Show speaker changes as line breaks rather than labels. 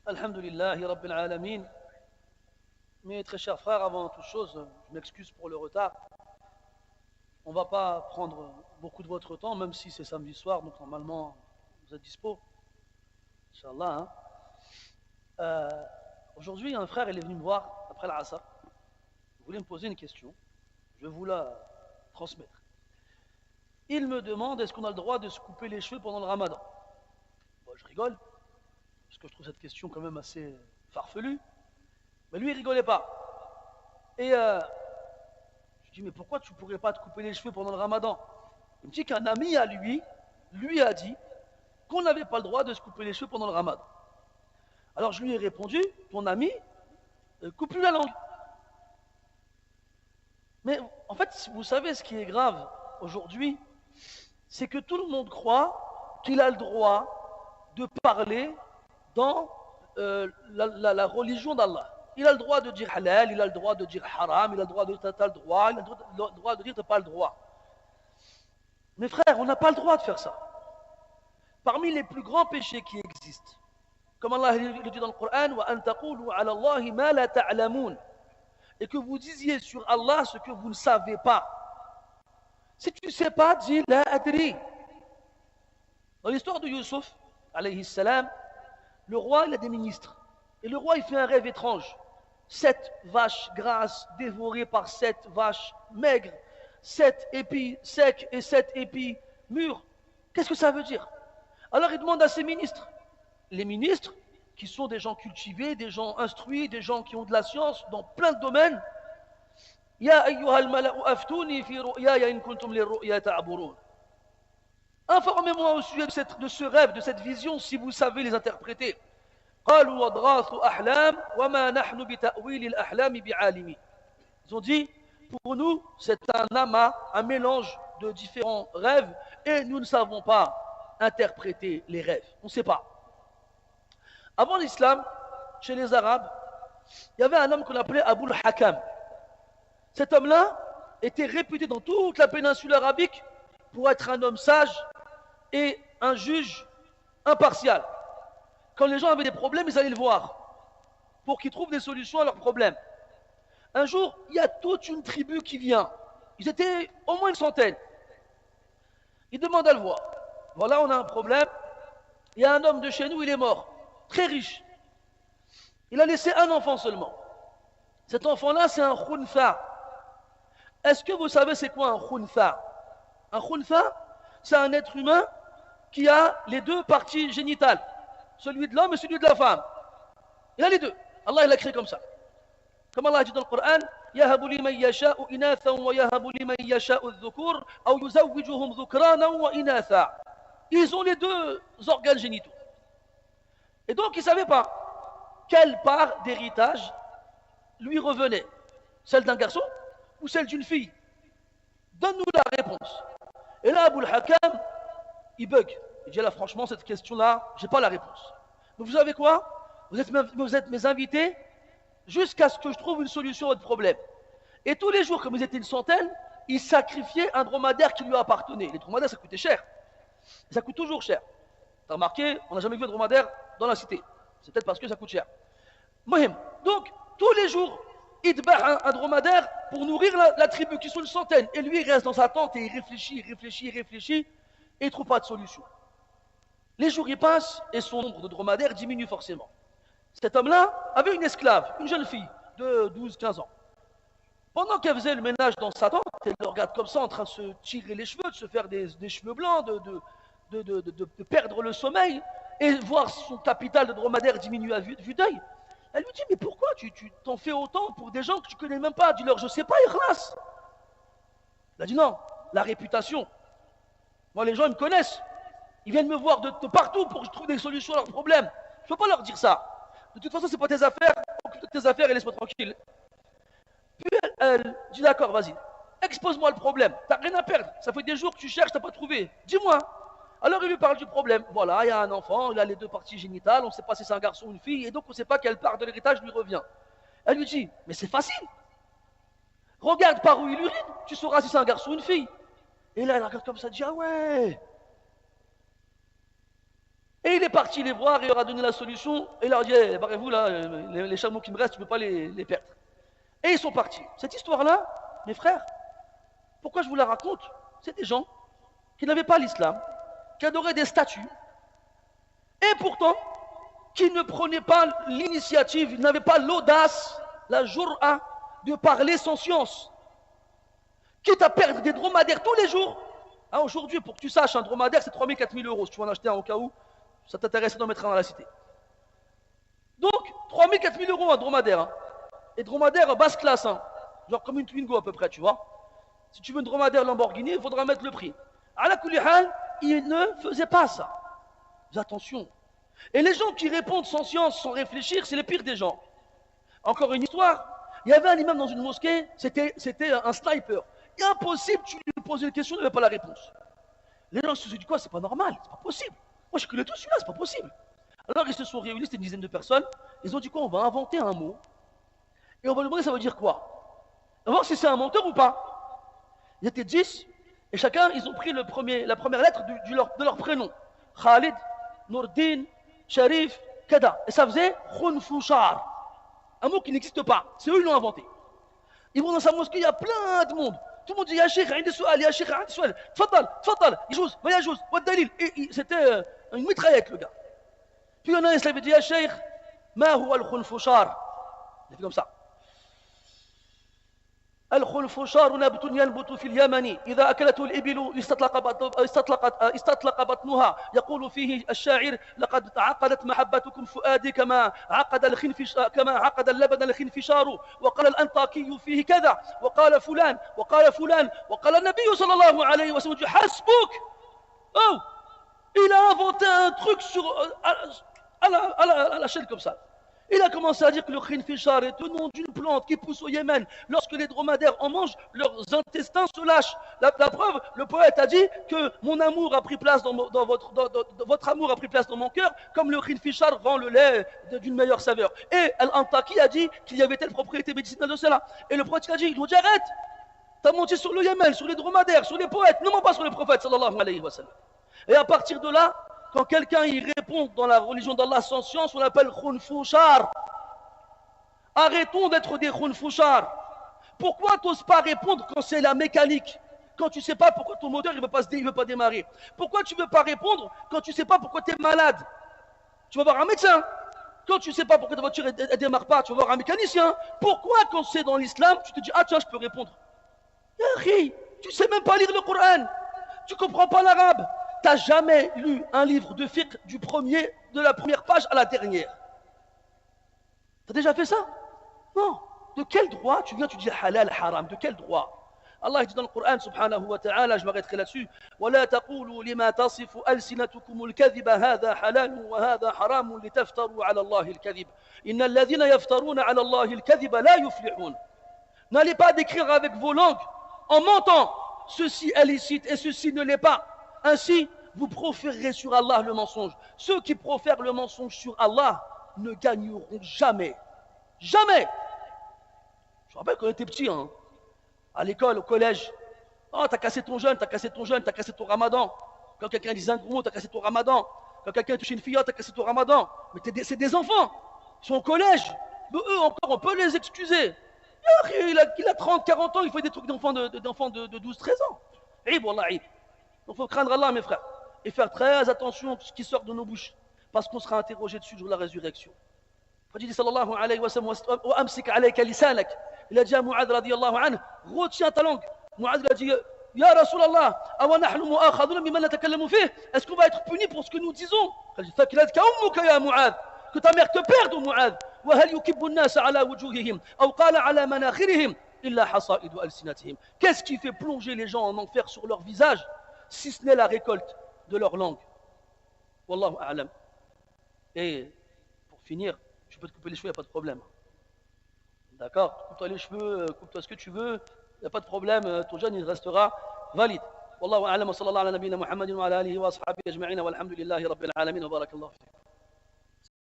Alhamdulillahi Rabbil Alamin. Mes très chers frères, avant toute chose, je m'excuse pour le retard. On ne va pas prendre beaucoup de votre temps, même si c'est samedi soir, donc normalement vous êtes dispo. Inch'Allah. Hein. Aujourd'hui, un frère il est venu me voir après l'Asr. Il voulait me poser une question. Je vais vous la transmettre. Il me demande est-ce qu'on a le droit de se couper les cheveux pendant le ramadan. Bon, je rigole, parce que je trouve cette question quand même assez farfelue. Mais lui, il rigolait pas. Et je dis, mais pourquoi tu ne pourrais pas te couper les cheveux pendant le ramadan? Il me dit qu'un ami à lui a dit qu'on n'avait pas le droit de se couper les cheveux pendant le ramadan. Alors je lui ai répondu, ton ami, coupe-lui la langue. Mais en fait, vous savez ce qui est grave aujourd'hui, c'est que tout le monde croit qu'il a le droit de parler dans la religion d'Allah. Il a le droit de dire halal, il a le droit de dire haram, il a le droit de dire t'as le droit, il a le droit de dire t'as pas le droit. Mes frères, on n'a pas le droit de faire ça. Parmi les plus grands péchés qui existent, comme Allah le dit dans le Coran, wa an taqulu ala Allahi ma la ta'lamun, et que vous disiez sur Allah ce que vous ne savez pas. Si tu ne sais pas, dis la adri. Dans l'histoire de Yusuf, alayhi salam, le roi il a des ministres. Et le roi il fait un rêve étrange. 7 vaches grasses dévorées par 7 vaches maigres, 7 épis secs et 7 épis mûrs. Qu'est-ce que ça veut dire? Alors il demande à ses ministres. Les ministres, qui sont des gens cultivés, des gens instruits, des gens qui ont de la science dans plein de domaines. Ya ayyuhal mala'u aftuni fi ru'yaya in kuntum lirru'ya ta'burun. Informez-moi au sujet de ce rêve, de cette vision, si vous savez les interpréter. Ils ont dit, pour nous, c'est un amas, un mélange de différents rêves, et nous ne savons pas interpréter les rêves. On ne sait pas. Avant l'islam, chez les Arabes, il y avait un homme qu'on appelait Abul Hakam. Cet homme-là était réputé dans toute la péninsule arabique pour être un homme sage et un juge impartial. Quand les gens avaient des problèmes, ils allaient le voir pour qu'il trouve des solutions à leurs problèmes. Un jour, il y a toute une tribu qui vient. Ils étaient au moins une centaine. Ils demandent à le voir. Voilà, on a un problème. Il y a un homme de chez nous, il est mort. Très riche. Il a laissé un enfant seulement. Cet enfant-là, c'est un khunfa. Est-ce que vous savez c'est quoi un khunfa? Un khunfa, c'est un être humain qui a les deux parties génitales. Celui de l'homme et celui de la femme. Il a les deux. Allah il a créé comme ça. Comme Allah dit dans le Coran, يَهَبُ لِمَنْ يَشَاءُ إِنَاثًا وَيَهَبُ لِمَنْ يَشَاءُ الذُّكُورَ أَوْ يُزَوِّجُهُمْ ذُكْرَانًا وَإِنَاثًا. Ils ont les deux organes génitaux. Et donc ils ne savaient pas quelle part d'héritage lui revenait. Celle d'un garçon ou celle d'une fille? Donne-nous la réponse. Et là, Abul Hakam, il bug. Il dit là, franchement, cette question-là, je n'ai pas la réponse. Donc vous savez quoi? Vous êtes mes invités jusqu'à ce que je trouve une solution à votre problème. Et tous les jours, comme ils étaient une centaine, il sacrifiait un dromadaire qui lui appartenait. Les dromadaires, ça coûtait cher. Et ça coûte toujours cher. T'as remarqué, on n'a jamais vu un dromadaire dans la cité. C'est peut-être parce que ça coûte cher. Mohim. Donc, tous les jours, il débarque un dromadaire pour nourrir la tribu qui sont une centaine. Et lui, il reste dans sa tente et il réfléchit, et il ne trouve pas de solution. Les jours y passent et son nombre de dromadaires diminue forcément. Cet homme-là avait une esclave, une jeune fille de 12-15 ans. Pendant qu'elle faisait le ménage dans sa tente, elle le regarde comme ça en train de se tirer les cheveux, de se faire des cheveux blancs, de perdre le sommeil et voir son capital de dromadaire diminuer à vue d'œil. Elle lui dit, mais pourquoi tu t'en fais autant pour des gens que tu ne connais même pas? Dis-leur, je ne sais pas, Ikhlas. Elle a dit, non, la réputation. Moi, les gens, ils me connaissent. Ils viennent me voir de partout pour que je trouve des solutions à leurs problèmes. Je ne peux pas leur dire ça. De toute façon, ce n'est pas tes affaires. Occupe-toi de tes affaires et laisse-moi tranquille. Puis elle dit, d'accord, vas-y. Expose-moi le problème. Tu n'as rien à perdre. Ça fait des jours que tu cherches, tu n'as pas trouvé. Dis-moi. Alors il lui parle du problème. Voilà, il y a un enfant, il a les deux parties génitales, on ne sait pas si c'est un garçon ou une fille, et donc on ne sait pas quelle part de l'héritage lui revient. Elle lui dit, mais c'est facile. Regarde par où il urine, tu sauras si c'est un garçon ou une fille. Et là, elle regarde comme ça, elle dit, ah ouais. Et il est parti. parti les voir et leur a donné la solution. Et il leur a dit, eh, barrez-vous là, les chameaux qui me restent, je ne peux pas les perdre. Et ils sont partis. Cette histoire-là, mes frères, pourquoi je vous la raconte? C'est des gens qui n'avaient pas l'islam, qui adoraient des statues, et pourtant, qui ne prenaient pas l'initiative, ils n'avaient pas l'audace, la jour'a, de parler sans science. Quitte à perdre des dromadaires tous les jours. Hein, aujourd'hui, pour que tu saches, un dromadaire, c'est 3 000, 4 000 euros. Si tu veux en acheter un au cas où, ça t'intéresse d'en mettre un dans la cité. Donc, 3 000, 4 000 euros un dromadaire. Hein. Et dromadaire basse classe, hein. Genre comme une Twingo à peu près, tu vois. Si tu veux une dromadaire Lamborghini, il faudra mettre le prix. À la Kulihal, il ne faisait pas ça. Mais attention. Et les gens qui répondent sans science, sans réfléchir, c'est les pires des gens. Encore une histoire. Il y avait un imam dans une mosquée, c'était un sniper. Impossible, tu lui posais une question, il n'avait pas la réponse. Les gens se sont dit quoi? C'est pas normal, c'est pas possible. Moi je connais tout celui-là, c'est pas possible. Alors ils se sont réunis, c'était une dizaine de personnes. Ils ont dit quoi? On va inventer un mot. Et on va lui demander ça veut dire quoi. On va voir si c'est un menteur ou pas. Ils étaient 10, et chacun, ils ont pris la première lettre de leur prénom. Khalid, Nourdin, Sharif, Kada. Et ça faisait Khunfouchar. Un mot qui n'existe pas. C'est eux qui l'ont inventé. Ils vont dans sa mosquée, il y a plein de monde. Tout le monde dit Ya Sheikh, عندي سؤال, Ya Sheikh, عندي سؤال. تفضل, يجوز, va يجوز, والدليل. C'était une mitraillette, le gars. Puis il y en a un qui s'avait dit Ya Sheikh, ما هو الخنفشار. Il a fait comme ça. الخنفشار نبت ينبت في اليمن إذا أكلته الإبل استطلق بطنها يقول فيه الشاعر لقد عقدت محبتكم فؤادي كما عقد اللبن الخنفشار وقال الأنطاكي فيه كذا وقال فلان وقال النبي صلى الله عليه وسلم حسبك. Oh, il a inventé un truc à la chaîne comme ça. Il a commencé à dire que le khinfishar est le nom d'une plante qui pousse au Yémen. Lorsque les dromadaires en mangent, leurs intestins se lâchent. La preuve, le poète a dit que mon amour a pris place votre amour a pris place dans mon cœur, comme le khinfishar rend le lait d'une meilleure saveur. Et Al-Antaki a dit qu'il y avait telle propriété médicinale de cela. Et le prophète a dit, il doit dire arrête, t'as menti sur le Yémen, sur les dromadaires, sur les poètes, ne mens pas sur le prophète sallallahu alayhi wa sallam. Et à partir de là, quand quelqu'un y répond dans la religion d'Allah sans science, on l'appelle khunfouchar. Arrêtons d'être des khunfouchar. Pourquoi tu n'oses pas répondre quand c'est la mécanique? Quand tu ne sais pas pourquoi ton moteur ne veut pas démarrer? Pourquoi tu ne veux pas répondre quand tu ne sais pas pourquoi tu es malade? Tu vas voir un médecin. Quand tu ne sais pas pourquoi ta voiture ne démarre pas, tu vas voir un mécanicien. Pourquoi quand c'est dans l'islam, tu te dis ah tiens je peux répondre? Tu ne sais même pas lire le Coran. Tu ne comprends pas l'arabe. Tu n'as jamais lu un livre de fiqh de la première page à la dernière. Tu as déjà fait ça? Non. De quel droit tu viens, tu dis halal, haram? De quel droit? Allah dit dans le Coran, subhanahu wa ta'ala, je m'arrêterai là-dessus. وَلَا تَقُولُوا لِمَا تَصِفُ أَلْسِنَتُكُمُ الْكَذِبَ هَذَا حَلَالٌ وَهَذَا حَرَامٌ لِتَفْتَرُوا عَلَى اللَّهِ الْكَذِبَ إِنَّ الَّذِينَ يَفْتَرُونَ عَلَى اللَّهِ الْكَذِبَ لَا يُفْلِحُونَ. N'allez pas décrire avec vos langues en mentant. Ceci est licite et ceci ne l'est pas. Ainsi, vous proférerez sur Allah le mensonge. Ceux qui profèrent le mensonge sur Allah ne gagneront jamais. Jamais. Je me rappelle quand on était petit, hein, à l'école, au collège. Oh, t'as cassé ton jeûne, t'as cassé ton ramadan. Quand quelqu'un disait un gros mot, t'as cassé ton ramadan. Quand quelqu'un touchait une fille, t'as cassé ton ramadan. Mais c'est des enfants. Ils sont au collège. Mais eux encore, on peut les excuser. Il a 30, 40 ans, il fait des trucs d'enfants de 12, 13 ans. Wallah, donc il faut craindre Allah, mes frères. Et faire très attention à ce qui sort de nos bouches. Parce qu'on sera interrogé dessus sur la résurrection. Le prophète dit sallallahu alayhi wa sallam, وَأَمْسِكْ عَلَيْكَ لِسَانَكَ. Il a dit à Mu'adh radiyallahu anhu, retiens ta langue. Mu'adh a dit, Ya Rasulallah, awa nahnu mu'akhaduna mimman natakallamu fih. Est-ce qu'on va être puni pour ce que nous disons? Il dit, fakilatka ummuka ya Mu'adh. Que ta mère te perde, Mu'adh. وَهَلْ يُكِبُّ النَّاسَ عَلَى وُجُوهِهِمْ أَوْ قَالَ عَلَى مَنَاخِرِهِمْ إِلَّا حَصَائِدُ أَلْسِنَتِهِمْ. Qu'est-ce qui fait plonger les gens en enfer sur leur visage, si ce n'est la récolte de leur langue? Wallahu a'lam. Et pour finir, je peux te couper les cheveux, il n'y a pas de problème. D'accord? Coupe-toi les cheveux, coupe-toi ce que tu veux, il n'y a pas de problème, ton jeûne il restera valide. Wallahu a'lam wa sallallahu ala nabiyyina Muhammadin wa ala alihi wa ashabihi ajma'in walhamdulillahi rabbil alamin wa barakallahu fikum.